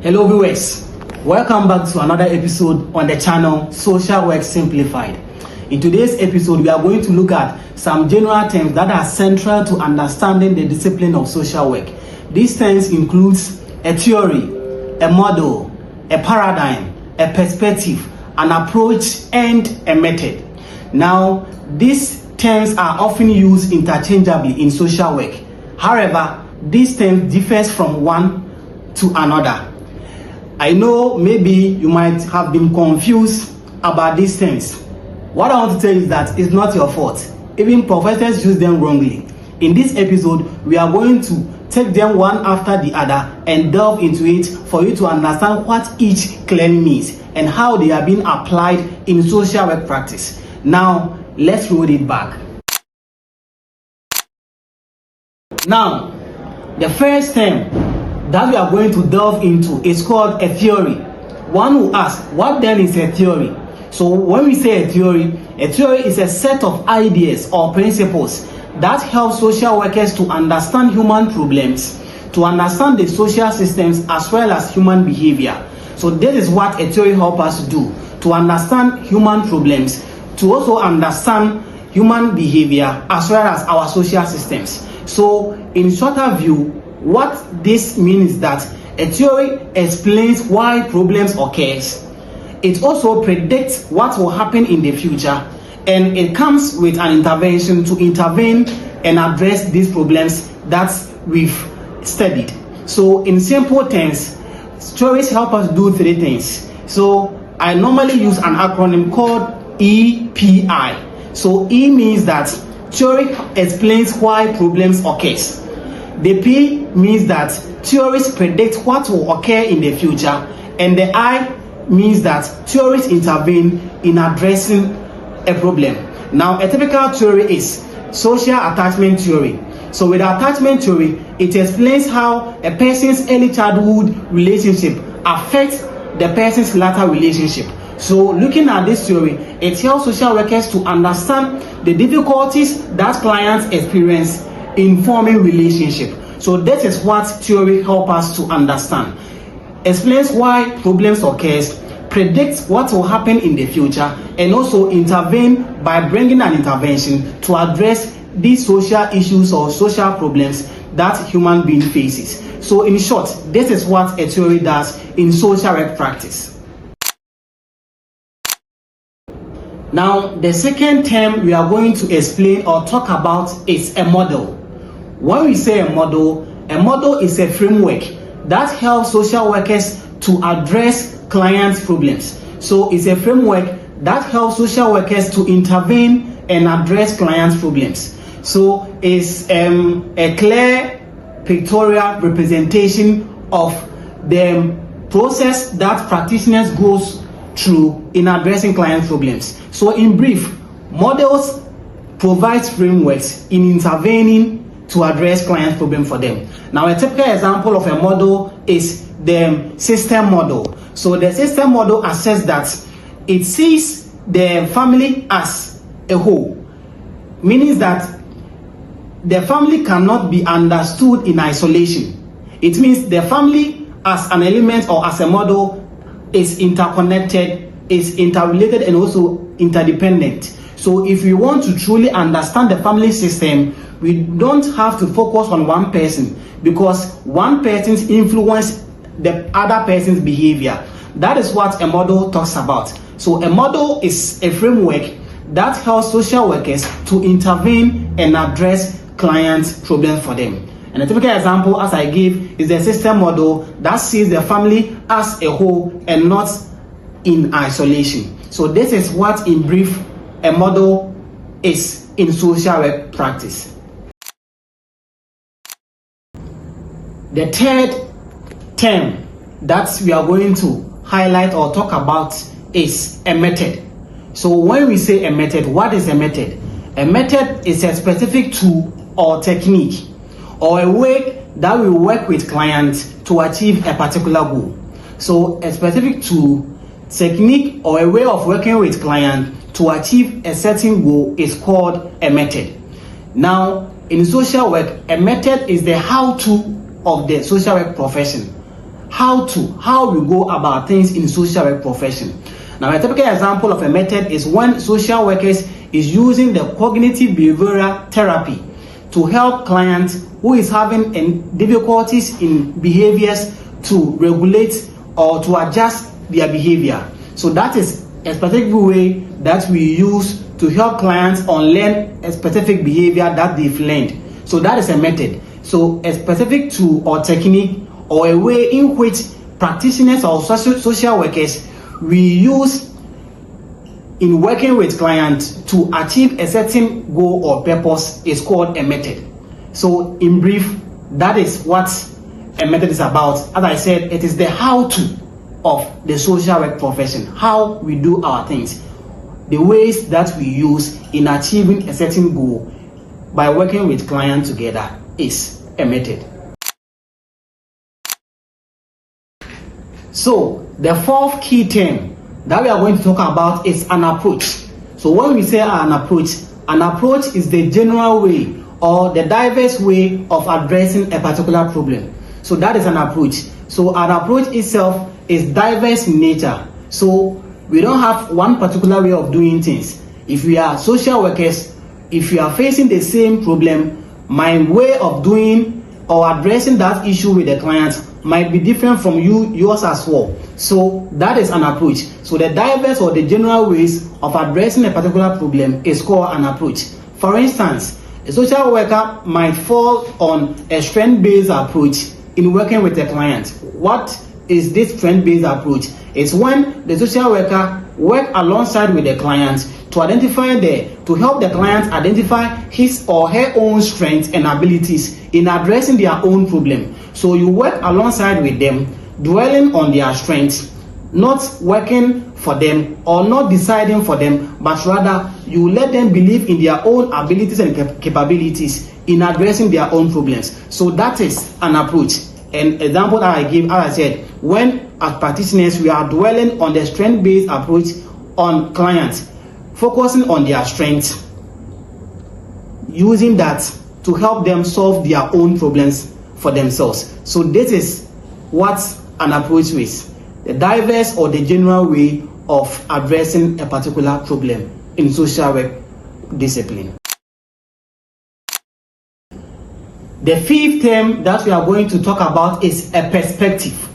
Hello viewers, welcome back to another episode on the channel Social Work Simplified. In today's episode, we are going to look at some general terms that are central to understanding the discipline of social work. These terms includes a theory, a model, a paradigm, a perspective, an approach, and a method. Now, these terms are often used interchangeably in social work. However, these terms differ from one to another. I know maybe you might have been confused about these terms. What I want to tell you is that it's not your fault. Even professors use them wrongly. In this episode, we are going to take them one after the other and delve into it for you to understand what each clearly means and how they are being applied in social work practice. Now, let's roll it back. Now, the first term that we are going to delve into is called a theory. One will ask, what then is a theory? So when we say a theory is a set of ideas or principles that help social workers to understand human problems, to understand the social systems as well as human behavior. So this is what a theory helps us do, to understand human problems, to also understand human behavior as well as our social systems. So in shorter view, what this means is that a theory explains why problems occur. It also predicts what will happen in the future, and it comes with an intervention to intervene and address these problems that we've studied. So in simple terms, theories help us do three things. So I normally use an acronym called EPI. So E means that theory explains why problems occur. The P means that theories predict what will occur in the future, and the I means that theories intervene in addressing a problem. Now, a typical theory is social attachment theory. So with attachment theory, it explains how a person's early childhood relationship affects the person's later relationship. So looking at this theory, it helps social workers to understand the difficulties that clients experience in forming relationship. So this is what theory helps us to understand. Explains why problems occur, predicts what will happen in the future, and also intervene by bringing an intervention to address these social issues or social problems that human being faces. So in short, this is what a theory does in social work practice. Now, the second term we are going to explain or talk about is a model. When we say a model is a framework that helps social workers to address clients' problems. So it's a framework that helps social workers to intervene and address clients' problems. So it's a clear pictorial representation of the process that practitioners goes through in addressing client problems. So in brief, models provide frameworks in intervening to address client problem for them. Now, a typical example of a model is the system model. So the system model assesses that it sees the family as a whole, meaning that the family cannot be understood in isolation. It means the family as an element or as a model is interconnected, is interrelated, and also interdependent. So if we want to truly understand the family system, we don't have to focus on one person, because one person's influence the other person's behavior. That is what a model talks about. So a model is a framework that helps social workers to intervene and address clients' problems for them. And a typical example, as I gave, is the system model that sees the family as a whole and not in isolation. So this is what, in brief, a model is in social work practice. The third term that we are going to highlight or talk about is a method. So when we say a method, what is a method? A method is a specific tool or technique or a way that we work with clients to achieve a particular goal. So a specific tool, technique, or a way of working with clients to achieve a certain goal is called a method. Now, in social work, a method is the how-to of the social work profession. how we go about things in social work profession. Now, a typical example of a method is when social workers is using the cognitive behavioral therapy to help clients who is having difficulties in behaviors to regulate or to adjust their behavior. So that is a specific way that we use to help clients unlearn a specific behavior that they've learned. So that is a method. So a specific tool or technique or a way in which practitioners or social workers we use in working with clients to achieve a certain goal or purpose is called a method. So in brief, that is what a method is about. As I said, it is the how-to of the social work profession, how we do our things, the ways that we use in achieving a certain goal by working with clients together is a method. So the fourth key term that we are going to talk about is an approach. So when we say an approach is the general way or the diverse way of addressing a particular problem. So that is an approach. So an approach itself is diverse in nature. So we don't have one particular way of doing things. If we are social workers, if we are facing the same problem, my way of doing or addressing that issue with the client might be different from yours as well. So that is an approach. So the diverse or the general ways of addressing a particular problem is called an approach. For instance, a social worker might fall on a strength-based approach in working with a client. What is this strength-based approach? It's when the social worker work alongside with the client to to help the client identify his or her own strengths and abilities in addressing their own problem. So you work alongside with them, dwelling on their strengths, not working for them or not deciding for them, but rather you let them believe in their own abilities and capabilities in addressing their own problems. So that is an approach. An example that I give, as I said, when as practitioners we are dwelling on the strength-based approach on clients, focusing on their strengths, using that to help them solve their own problems for themselves. So this is what an approach is, the diverse or the general way of addressing a particular problem in social work discipline. The fifth term that we are going to talk about is a perspective.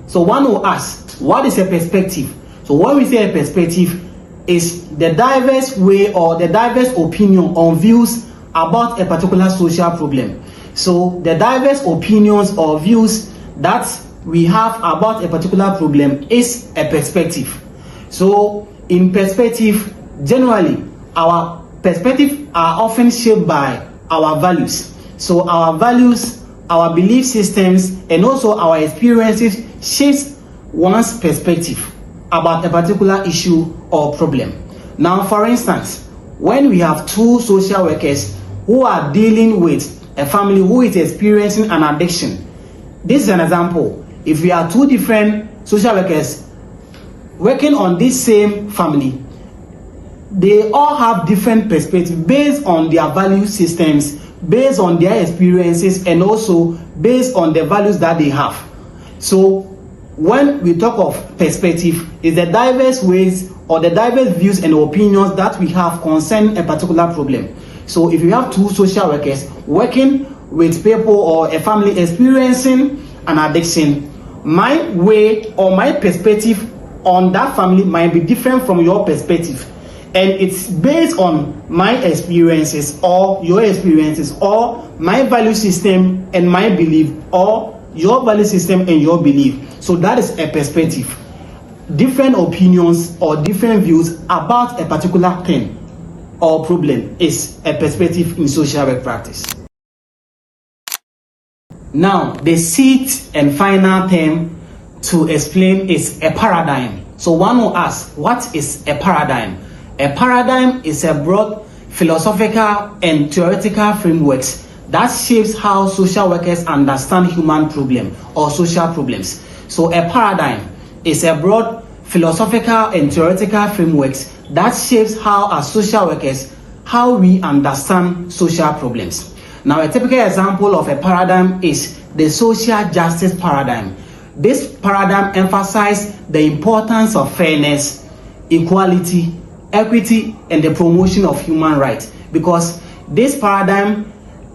So one will ask, what is a perspective? So when we say a perspective, is the diverse way or the diverse opinion or views about a particular social problem. So the diverse opinions or views that we have about a particular problem is a perspective. So in perspective, generally, our perspective are often shaped by our values. So our values, our belief systems, and also our experiences shapes one's perspective about a particular issue or problem. Now, for instance, when we have two social workers who are dealing with a family who is experiencing an addiction, this is an example. If we are two different social workers working on this same family, they all have different perspectives based on their value systems, based on their experiences, and also based on the values that they have. So when we talk of perspective, it's the diverse ways or the diverse views and opinions that we have concerning a particular problem. So if you have two social workers working with people or a family experiencing an addiction, my way or my perspective on that family might be different from your perspective. And it's based on my experiences or your experiences or my value system and my belief or your value system and your belief. So that is a perspective. Different opinions or different views about a particular thing or problem is a perspective in social work practice. Now, the sixth and final term to explain is a paradigm. So one will ask, what is a paradigm? A paradigm is a broad philosophical and theoretical frameworks that shapes how social workers understand human problem or social problems. So a paradigm is a broad philosophical and theoretical frameworks that shapes how as social workers, how we understand social problems. Now, a typical example of a paradigm is the social justice paradigm. This paradigm emphasizes the importance of fairness, equality, equity, and the promotion of human rights, because this paradigm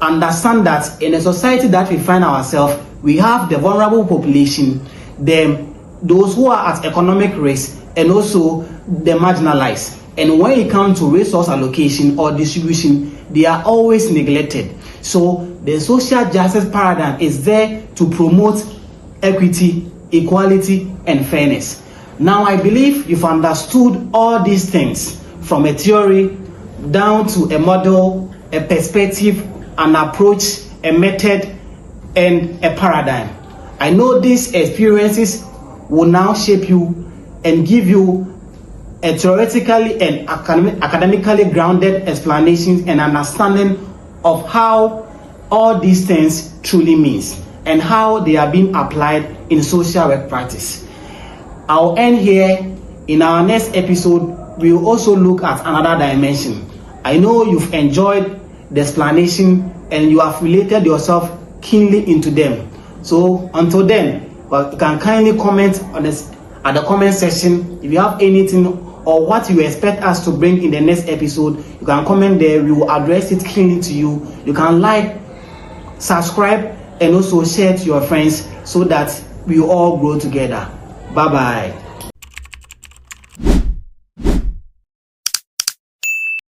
understands that in a society that we find ourselves, we have the vulnerable population, those who are at economic risk, and also the marginalized. And when it comes to resource allocation or distribution, they are always neglected. So the social justice paradigm is there to promote equity, equality, and fairness. Now I believe you've understood all these things, from a theory down to a model, a perspective, an approach, a method, and a paradigm. I know these experiences will now shape you and give you a theoretically and academically grounded explanations and understanding of how all these things truly means and how they are being applied in social work practice. I'll end here. In our next episode, we will also look at another dimension. I know you've enjoyed the explanation and you have related yourself keenly into them. So until then, you can kindly comment on this at the comment section. If you have anything or what you expect us to bring in the next episode, you can comment there. We will address it keenly to you. You can like, subscribe, and also share to your friends so that we all grow together. Bye bye.